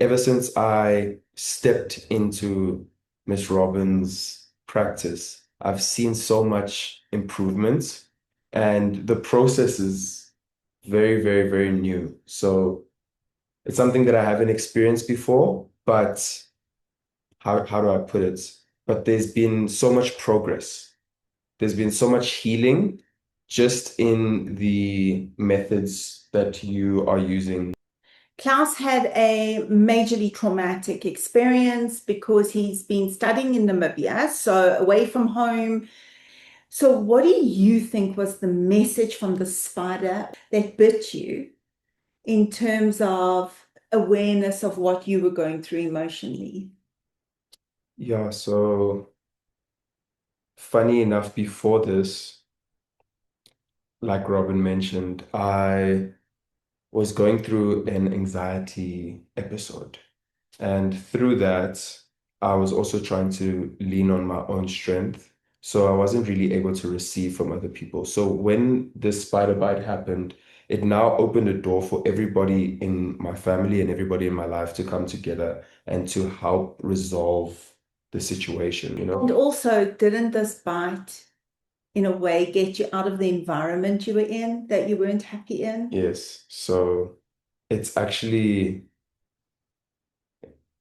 Ever since I stepped into Miss Robin's practice, I've seen so much improvement, and the process is very, very, very new. So it's something that I haven't experienced before, but how do I put it? But there's been so much progress. There's been so much healing just in the methods that you are using. Klauss had a majorly traumatic experience because he's been studying in Namibia, so away from home. So, what do you think was the message from the spider that bit you in terms of awareness of what you were going through emotionally? Yeah, so funny enough, before this, like Robin mentioned, I was going through an anxiety episode. And through that, I was also trying to lean on my own strength. So I wasn't really able to receive from other people. So when this spider bite happened, it now opened a door for everybody in my family and everybody in my life to come together and to help resolve the situation, you And know? also, didn't this bite, in a way, get you out of the environment you were in that you weren't happy in? Yes. So it's actually,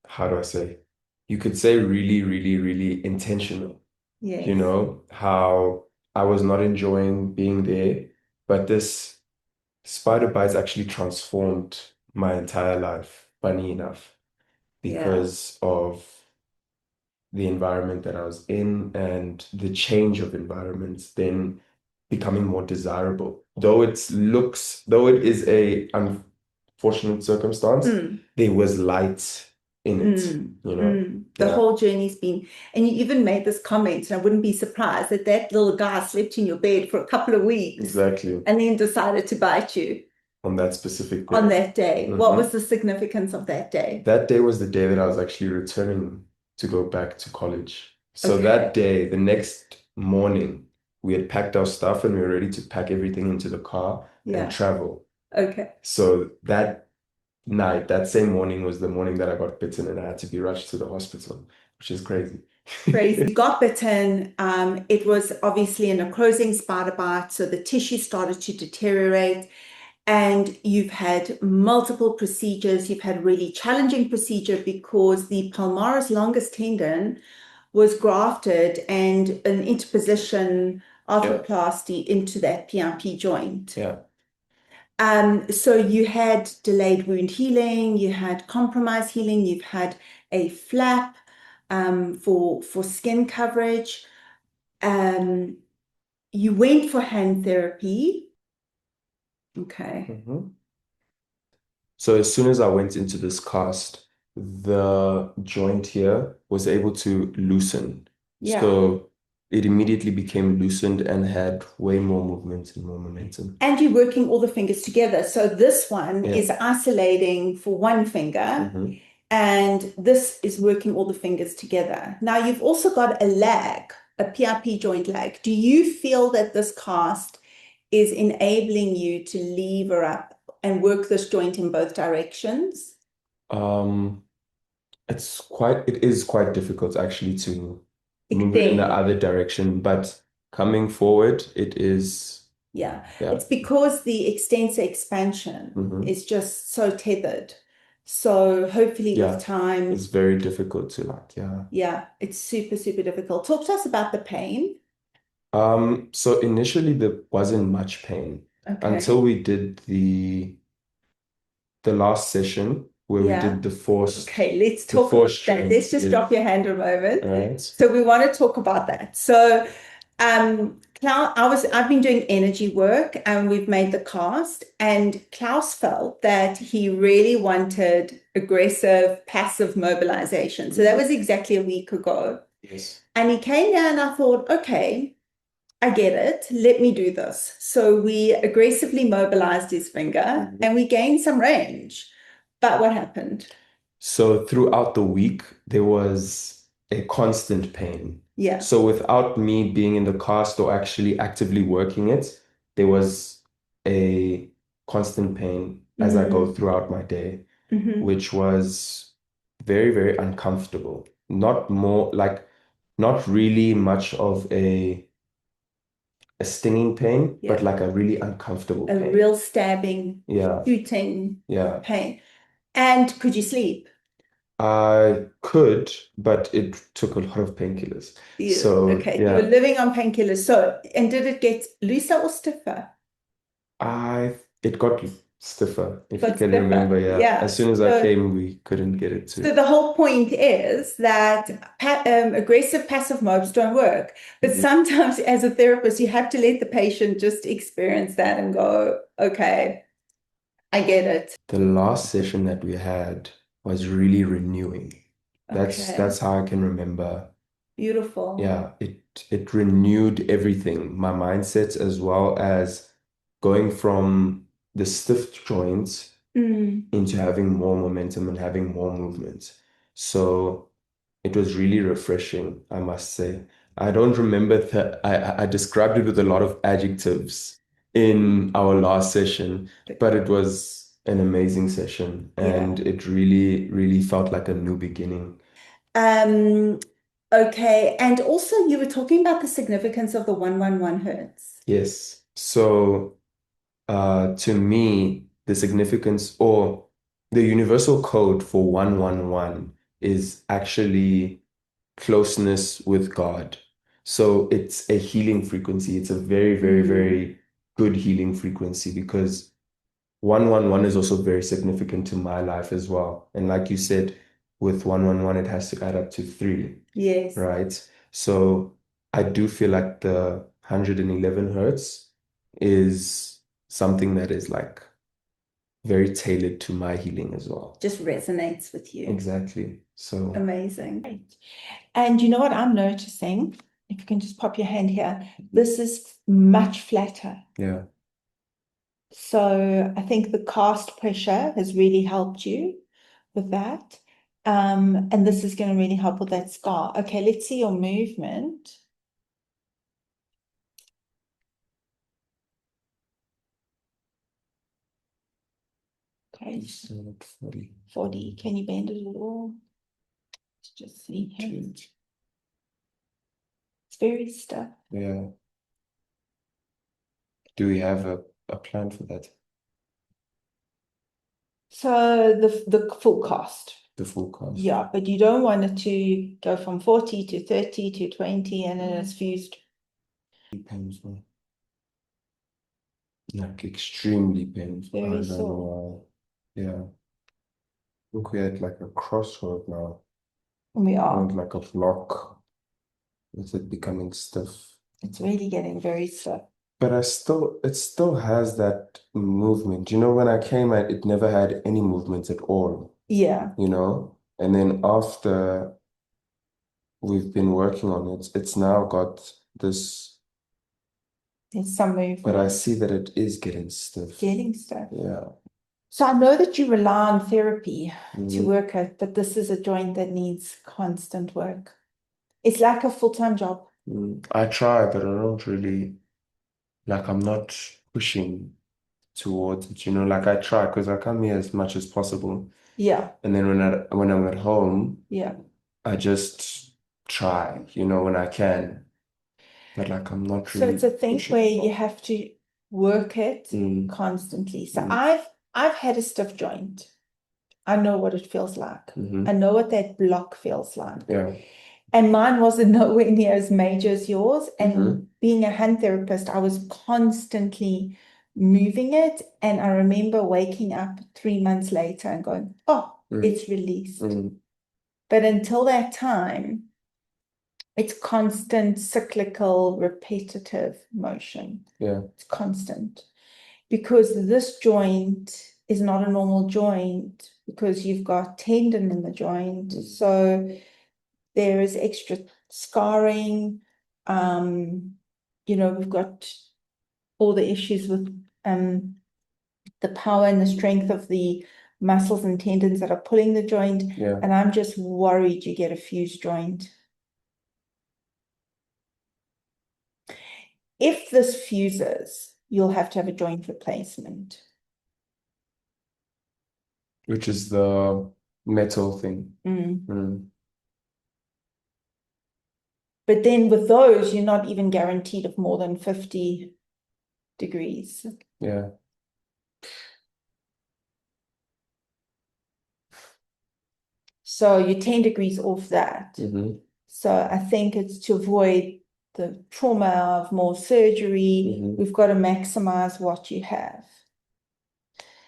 how do I say? You could say really, really, really intentional. You Yes. know, how I was not enjoying being there, but this spider bites actually transformed my entire life, funny enough, Yeah. because of the environment that I was in and the change of environments then becoming more desirable. Though it is a unfortunate circumstance, Mm. there was light in it, Mm, you know? The Yeah, whole journey's been, and you even made this comment, and I wouldn't be surprised that that little guy slept in your bed for a couple of weeks exactly. and then decided to bite you On that specific on day. that day. What Mhm. was the significance of that day? That day was the day that I was actually returning to go back to college. So that Okay. day, the next morning, we had packed our stuff and we were ready to pack everything into the car and Yeah. travel. Okay. So that night, that same morning was the morning that I got bitten and I had to be rushed to the hospital, which is crazy. Crazy. You got bitten. It was obviously a necrosing spider bite, so the tissue started to deteriorate. And you've had multiple procedures. You've had really challenging procedure because the palmaris longus tendon was grafted and an interposition Yeah, arthroplasty into that PIP joint. yeah. So you had delayed wound healing, you had compromised healing, you've had a flap for skin coverage. Um, you went for hand therapy. Okay. Mhm. So as soon as I went into this cast, the joint here was able to loosen. Yeah. So it immediately became loosened and had way more movement and more momentum. And you're working all the fingers together. So this one Yeah. is isolating for one finger, hmm and this is working all the fingers together. Now you've also got a lag, a PIP joint lag. Do you feel that this cast is enabling you to lever up and work this joint in both directions? Um, it is quite difficult actually to move it in the Extend. other direction, but coming forward, it is, Yeah, yeah. it's because the extensor expansion hmm is just so tethered. So hopefully with Yeah. time, It's very difficult to like, yeah. yeah, it's super, super difficult. Talk to us about the pain. So initially there wasn't much pain until Okay. we did the last session where we Yeah. did Okay, let's the talk about forced that. strength. Let's just Yeah. drop your hand a moment. All right. So we want to talk about that. So I've been doing energy work and we've made the cast, and Klaus felt that he really wanted aggressive, passive mobilization. So that was exactly a week ago. Yes. And he came down and I thought, okay, I get it. Let me do this. So we aggressively mobilized his finger Mhm. and we gained some range. But what happened? So throughout the week, there was a constant pain. Yeah. So without me being in the cast or actually actively working it, there was a constant pain as I go Mm, throughout my day. which was very, very uncomfortable. Not more like not really much of a stinging pain, but Yeah. like a really uncomfortable A pain. real stabbing, Yeah, shooting yeah. pain. And could you sleep? I could, but it took a lot of painkillers. You, So okay, you were yeah, living on painkillers. So, and did it get looser or stiffer? I it got stiffer, if you Got can remember. stiffer. Yeah, as Yeah. soon as I So, came, we couldn't get it so to. the whole point is that aggressive passive mobs don't work. But Mhm. sometimes as a therapist, you have to let the patient just experience that and go, okay, I get it. The last session that we had was really renewing. That's Okay, how I can remember. beautiful. Yeah, it renewed everything, my mindset as well as going from the stiff joints Mm, into having more momentum and having more movement. So it was really refreshing, I must say. I don't remember that I described it with a lot of adjectives in our last session, but it was an amazing session yeah. and it really, really felt like a new beginning. Um, okay. And also you were talking about the significance of the 111 hertz. Yes. So to me, the significance or the universal code for 111 is actually closeness with God. So it's a healing frequency. It's a very, very, Mm, very good healing frequency because 111 is also very significant to my life as well. And like you said, with 111, it has to add up to three, yes. right? So I do feel like the 111 hertz is something that is like very tailored to my healing as well. Just resonates with you. Exactly. So, Amazing. Great. And you know what I'm noticing? If you can just pop your hand here, this is much flatter. yeah. So I think the cast pressure has really helped you with that. And this is going to really help with that scar. Okay, let's see your movement. Okay, It's like 40. 40. Can you bend it at all? Let's just see here. Two. It's very stiff. Yeah. Do we have a plan for that? So the full cast. The full cost? Yeah, but you don't want it to go from 40 to 30 to 20 and then it's fused. Painful. Like extremely painful. I Very don't sore. know why. Yeah. I think we're at like a crossroad now. We We're are. at like a block with it becoming stiff. It's really getting very stiff. But it still has that movement. You know, when I came at it never had any movement at all, Yeah, you know? And then after we've been working on it, it's now got this, there's some but I movement. see that it is getting stiff. Getting stiff. Yeah. So I know that you rely on therapy to Mhm. work it, but this is a joint that needs constant work. It's like a full-time job. I try, but I don't really, like, I'm not pushing towards it, you know, like I try because I come here as much as possible. Yeah, And then when I'm at home, yeah. I just try, you know, when I can. But like I'm not So it's really a thing pushing where for you have to work it Mm, constantly. So mm, I've had a stiff joint. I know what it feels like. I know what that block feels like. yeah. And mine wasn't nowhere near as major as yours. And Mhm. being a hand therapist, I was constantly moving it. And I remember waking up 3 months later and going, oh, Mm, it's released. mm, But until that time, it's constant, cyclical, repetitive motion. yeah. It's constant. Because this joint is not a normal joint because you've got tendon in the joint. So there is extra scarring. We've got all the issues with the power and the strength of the muscles and tendons that are pulling the joint. Yeah. And I'm just worried you get a fused joint. If this fuses, you'll have to have a joint replacement. Which is the metal thing. But then with those, you're not even guaranteed of more than 50 degrees. Yeah. So you're 10 degrees off that. So I think it's to avoid the trauma of more surgery. We've got to maximize what you have.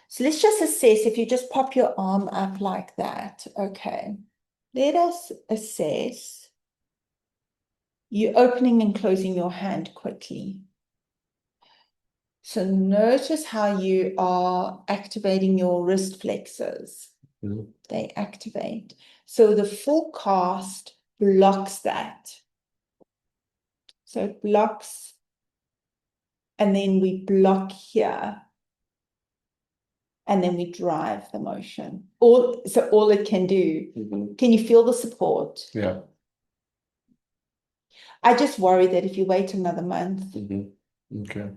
So let's just assess if you just pop your arm up like that. Okay. Let us assess you opening and closing your hand quickly. So notice how you are activating your wrist flexors. They activate. So the full cast blocks that. So it blocks, and then we block here, and then we drive the motion. So all it can do, can you feel the support? Yeah. I just worry that if you wait another month, Okay.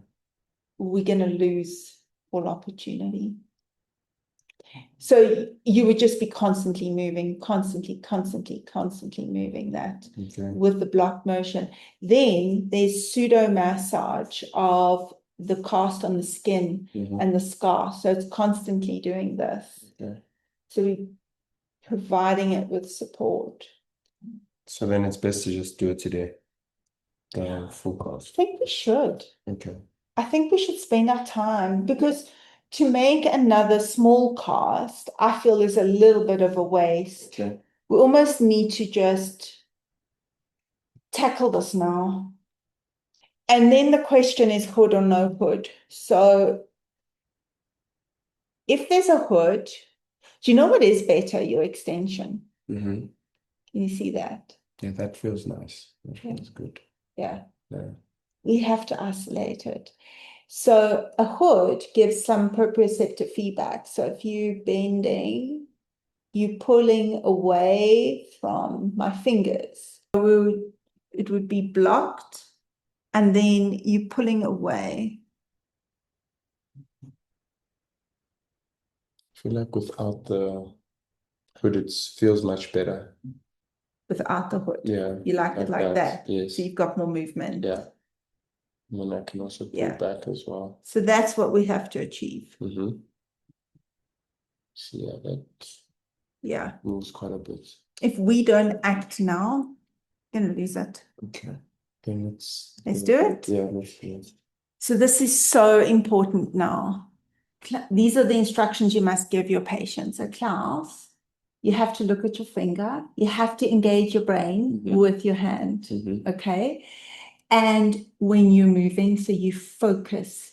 we're going to lose all opportunity. So you would just be constantly moving, constantly moving that with the block motion. Then there's pseudo massage of the cast on the skin and the scar. So it's constantly doing this. So we're providing it with support. So then it's best to just do it today, the full cast. I think we should. Okay. I think we should spend our time, because to make another small cast, I feel is a little bit of a waste. Okay. We almost need to just tackle this now. And then the question is hood or no hood. So if there's a hood, do you know what is better? Your extension. Can you see that? Yeah, that feels nice. That feels good. Yeah. Yeah. We have to isolate it. So a hood gives some proprioceptive feedback. So if you're bending, you're pulling away from my fingers. It would be blocked, and then you're pulling away. I feel like without the hood, it feels much better. Without the hood. Yeah. You like it like that. Yes. So you've got more movement. Yeah. And then I can also pull back as well. So that's what we have to achieve. So yeah, that moves quite a bit. If we don't act now, we're going to lose it. Okay. Then let's do it. Yeah, let's do it. So this is so important now. These are the instructions you must give your patient. So Klauss, you have to look at your finger. You have to engage your brain with your hand. Okay. And when you're moving, so you focus.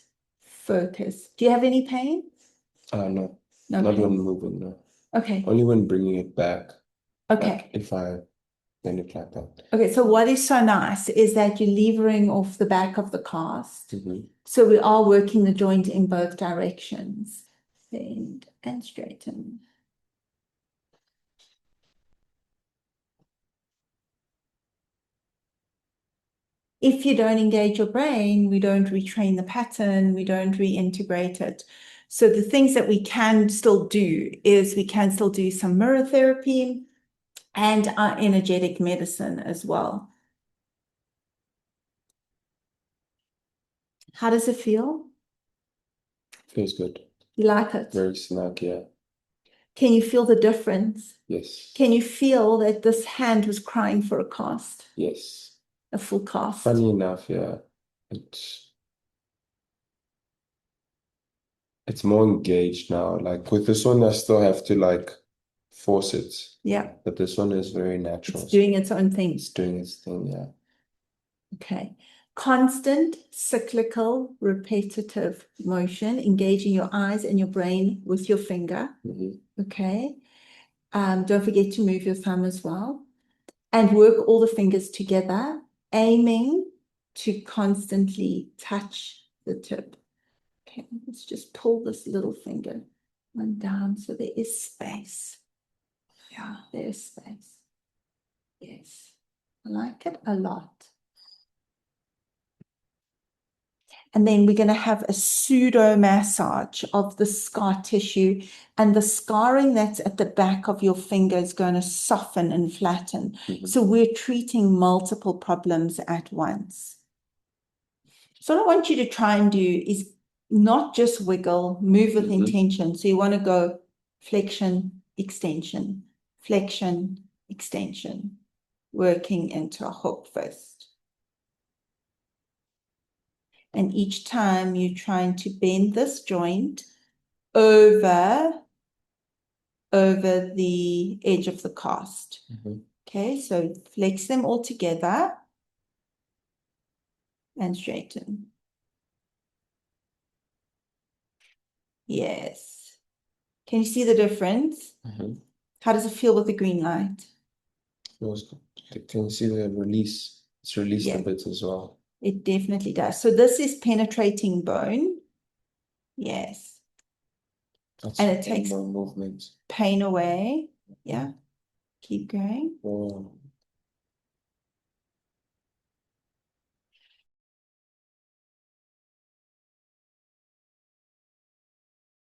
Do you have any pain? No. No Not pain. when moving, no. Okay. Only when bringing it back. Okay. Like if I bend it like that. Okay, so what is so nice is that you're levering off the back of the cast. So we are working the joint in both directions. Bend and straighten. If you don't engage your brain, we don't retrain the pattern, we don't reintegrate it. So the things that we can still do is we can still do some mirror therapy and our energetic medicine as well. How does it feel? Feels good. You like it? Very snug, yeah. Can you feel the difference? Yes. Can you feel that this hand was crying for a cast? Yes. A full cast? Funny enough, yeah. It's more engaged now. Like with this one, I still have to like force it. Yeah. But this one is very natural. It's doing its own thing. It's doing its thing, yeah. Okay. Constant, cyclical, repetitive motion, engaging your eyes and your brain with your finger. Okay. Don't forget to move your thumb as well. And work all the fingers together, aiming to constantly touch the tip. Okay, let's just pull this little finger one down so there is space. Yeah, there's space. Yes, I like it a lot. And then we're going to have a pseudo massage of the scar tissue, and the scarring that's at the back of your finger is going to soften and flatten. So we're treating multiple problems at once. So what I want you to try and do is not just wiggle, move with intention. So you want to go flexion, extension, working into a hook first. And each time you're trying to bend this joint over the edge of the cast. Okay, so flex them all together and straighten. Yes. Can you see the difference? How does it feel with the green light? Can you see the release? It's released a bit as well. It definitely does. So this is penetrating bone. Yes. That's and it takes more movement. Pain away. Yeah. Keep going. Oh.